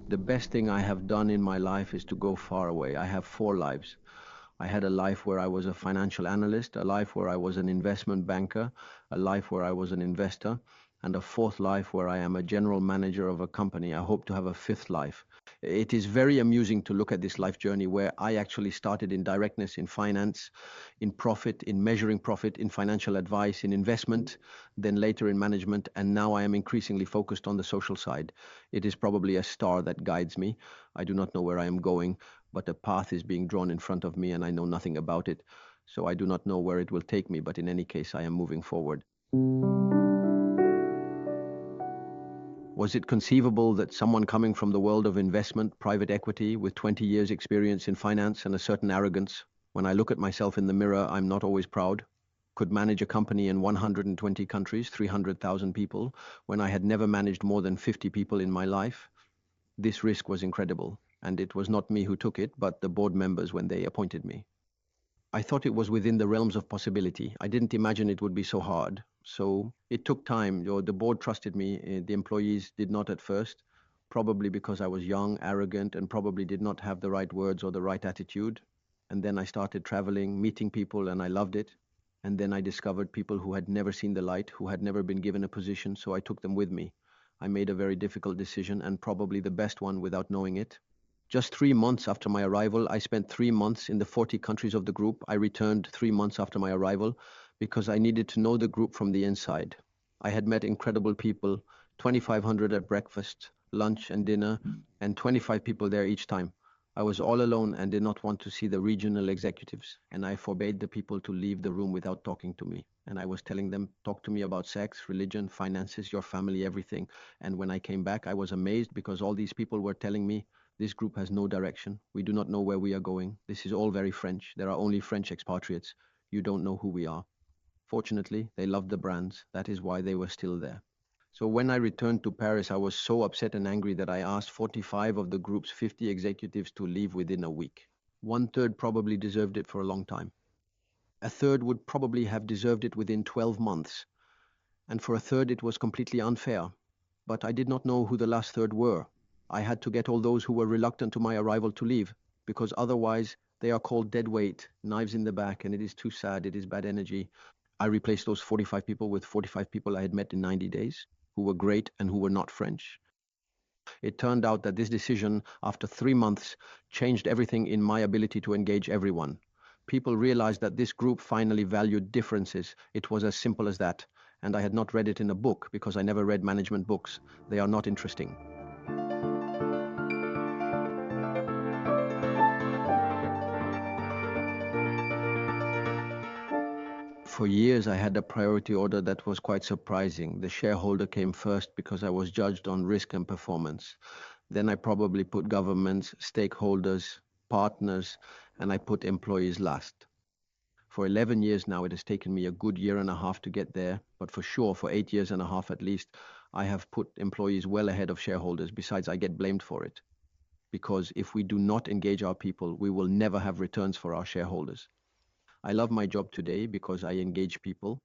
The best thing I have done in my life is to go far away. I have four lives. I had a life where I was a financial analyst, a life where I was an investment banker, a life where I was an investor, and a fourth life where I am a general manager of a company. I hope to have a fifth life. It is very amusing to look at this life journey where I actually started in directness, in finance, in profit, in measuring profit, in financial advice, in investment, then later in management, and now I am increasingly focused on the social side. It is probably a star that guides me. I do not know where I am going, but a path is being drawn in front of me and I know nothing about it. So I do not know where it will take me, but in any case, I am moving forward. Was it conceivable that someone coming from the world of investment, private equity, with 20 years experience in finance and a certain arrogance, when I look at myself in the mirror, I'm not always proud, could manage a company in 120 countries, 300,000 people, when I had never managed more than 50 people in my life? This risk was incredible, and it was not me who took it, but the board members when they appointed me. I thought it was within the realms of possibility. I didn't imagine it would be so hard. So it took time. The board trusted me. The employees did not at first, probably because I was young, arrogant, and probably did not have the right words or the right attitude. And then I started traveling, meeting people, and I loved it. And then I discovered people who had never seen the light, who had never been given a position, so I took them with me. I made a very difficult decision, and probably the best one without knowing it. Just 3 months after my arrival, I spent 3 months in the 40 countries of the group. I returned 3 months after my arrival because I needed to know the group from the inside. I had met incredible people, 2,500 at breakfast, lunch, and dinner, and 25 people there each time. I was all alone and did not want to see the regional executives, and I forbade the people to leave the room without talking to me. And I was telling them, talk to me about sex, religion, finances, your family, everything. And when I came back, I was amazed because all these people were telling me, this group has no direction. We do not know where we are going. This is all very French. There are only French expatriates. You don't know who we are. Fortunately, they loved the brands. That is why they were still there. So when I returned to Paris, I was so upset and angry that I asked 45 of the group's 50 executives to leave within a week. One third probably deserved it for a long time. A third would probably have deserved it within 12 months. And for a third, it was completely unfair. But I did not know who the last third were. I had to get all those who were reluctant to my arrival to leave, because otherwise they are called dead weight, knives in the back, and it is too sad, it is bad energy. I replaced those 45 people with 45 people I had met in 90 days, who were great and who were not French. It turned out that this decision, after 3 months, changed everything in my ability to engage everyone. People realized that this group finally valued differences. It was as simple as that. And I had not read it in a book because I never read management books. They are not interesting. For years, I had a priority order that was quite surprising. The shareholder came first because I was judged on risk and performance. Then I probably put governments, stakeholders, partners, and I put employees last. For 11 years now, it has taken me a good year and a half to get there, but for sure, for 8 years and a half at least, I have put employees well ahead of shareholders. Besides, I get blamed for it. Because if we do not engage our people, we will never have returns for our shareholders. I love my job today because I engage people,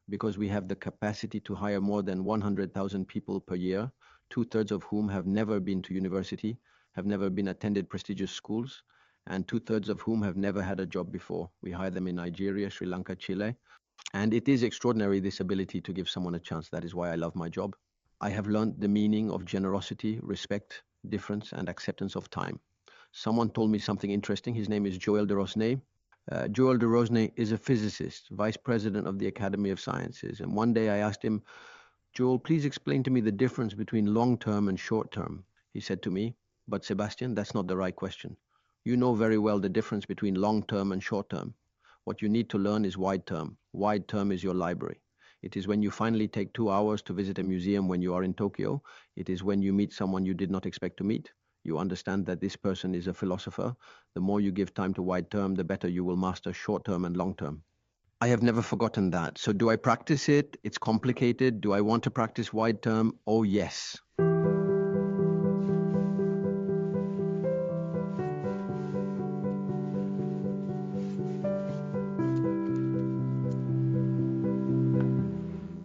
because we have the capacity to hire more than 100,000 people per year, two-thirds of whom have never been to university, have never been attended prestigious schools, and two-thirds of whom have never had a job before. We hire them in Nigeria, Sri Lanka, Chile. And it is extraordinary, this ability to give someone a chance. That is why I love my job. I have learned the meaning of generosity, respect, difference, and acceptance of time. Someone told me something interesting. His name is Joël de Rosnay. Joël de Rosnay is a physicist, vice president of the Academy of Sciences. And one day I asked him, Joel, please explain to me the difference between long-term and short-term. He said to me, but Sebastian, that's not the right question. You know very well the difference between long-term and short-term. What you need to learn is wide-term. Wide-term is your library. It is when you finally take 2 hours to visit a museum when you are in Tokyo. It is when you meet someone you did not expect to meet. You understand that this person is a philosopher. The more you give time to wide-term, the better you will master short-term and long-term. I have never forgotten that. So do I practice it? It's complicated. Do I want to practice wide term? Oh, yes.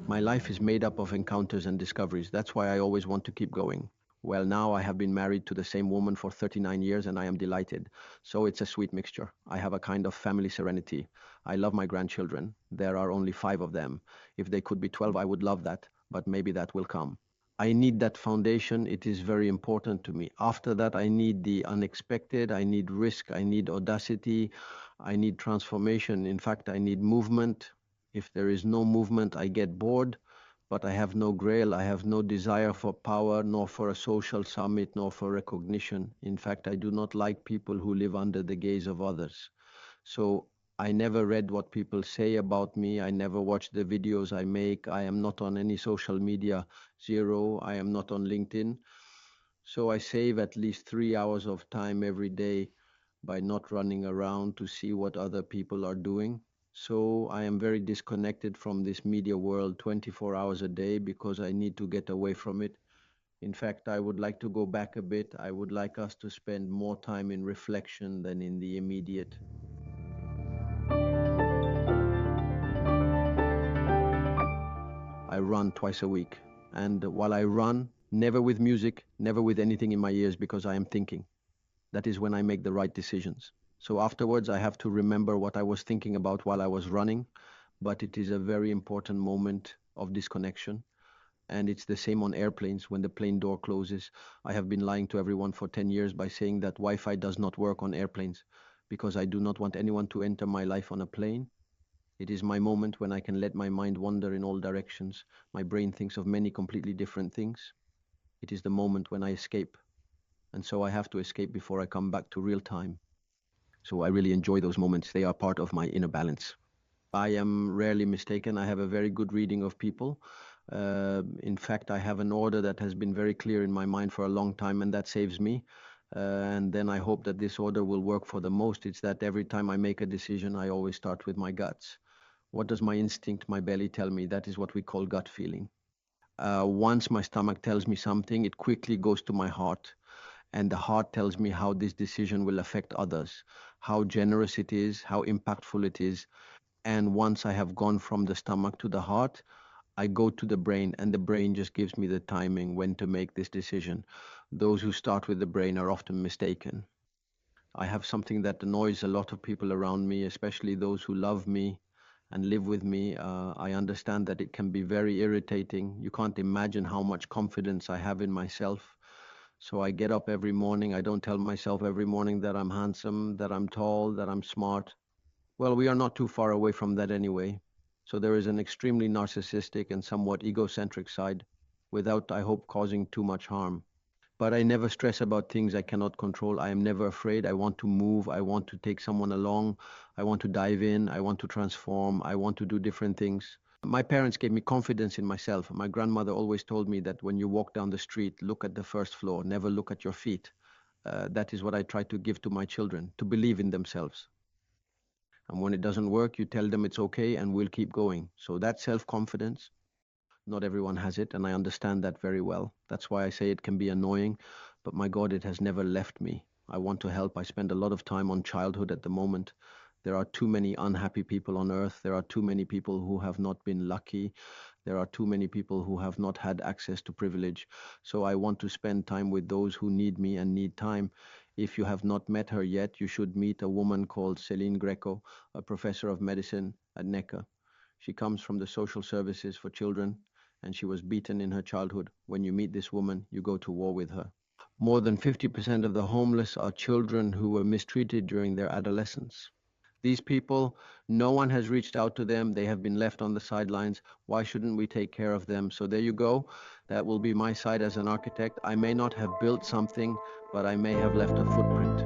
My life is made up of encounters and discoveries. That's why I always want to keep going. Well, now I have been married to the same woman for 39 years and I am delighted. So it's a sweet mixture. I have a kind of family serenity. I love my grandchildren. There are only 5 of them. If they could be 12, I would love that, but maybe that will come. I need that foundation. It is very important to me. After that, I need the unexpected. I need risk. I need audacity. I need transformation. In fact, I need movement. If there is no movement, I get bored. But I have no grail. I have no desire for power, nor for a social summit, nor for recognition. In fact, I do not like people who live under the gaze of others. So I never read what people say about me. I never watch the videos I make. I am not on any social media, zero. I am not on LinkedIn. So I save at least 3 hours of time every day by not running around to see what other people are doing. So I am very disconnected from this media world 24 hours a day because I need to get away from it. In fact, I would like to go back a bit. I would like us to spend more time in reflection than in the immediate. I run twice a week. And while I run, never with music, never with anything in my ears because I am thinking. That is when I make the right decisions. So afterwards, I have to remember what I was thinking about while I was running, but it is a very important moment of disconnection. And it's the same on airplanes when the plane door closes. I have been lying to everyone for 10 years by saying that Wi-Fi does not work on airplanes because I do not want anyone to enter my life on a plane. It is my moment when I can let my mind wander in all directions. My brain thinks of many completely different things. It is the moment when I escape. And so I have to escape before I come back to real time. So I really enjoy those moments. They are part of my inner balance. I am rarely mistaken. I have a very good reading of people. In fact, I have an order that has been very clear in my mind for a long time, and that saves me. And then I hope that this order will work for the most. It's that every time I make a decision, I always start with my guts. What does my instinct, my belly tell me? That is what we call gut feeling. Once my stomach tells me something, it quickly goes to my heart. And the heart tells me how this decision will affect others, how generous it is, how impactful it is. And once I have gone from the stomach to the heart, I go to the brain, and the brain just gives me the timing when to make this decision. Those who start with the brain are often mistaken. I have something that annoys a lot of people around me, especially those who love me and live with me. I understand that it can be very irritating. You can't imagine how much confidence I have in myself. So I get up every morning. I don't tell myself every morning that I'm handsome, that I'm tall, that I'm smart. Well, we are not too far away from that anyway. So there is an extremely narcissistic and somewhat egocentric side without, I hope, causing too much harm. But I never stress about things I cannot control. I am never afraid. I want to move. I want to take someone along. I want to dive in. I want to transform. I want to do different things. My parents gave me confidence in myself. My grandmother always told me that when you walk down the street, look at the first floor, never look at your feet. That is what I try to give to my children, to believe in themselves. And when it doesn't work, you tell them it's okay and we'll keep going. So that self-confidence, not everyone has it, and I understand that very well. That's why I say it can be annoying, but my God, it has never left me. I want to help. I spend a lot of time on childhood at the moment. There are too many unhappy people on earth. There are too many people who have not been lucky. There are too many people who have not had access to privilege. So I want to spend time with those who need me and need time. If you have not met her yet, you should meet a woman called Celine Greco, a professor of medicine at NECA. She comes from the social services for children, and she was beaten in her childhood. When you meet this woman, you go to war with her. More than 50% of the homeless are children who were mistreated during their adolescence. These people, no one has reached out to them. They have been left on the sidelines. Why shouldn't we take care of them? So there you go. That will be my side as an architect. I may not have built something, but I may have left a footprint.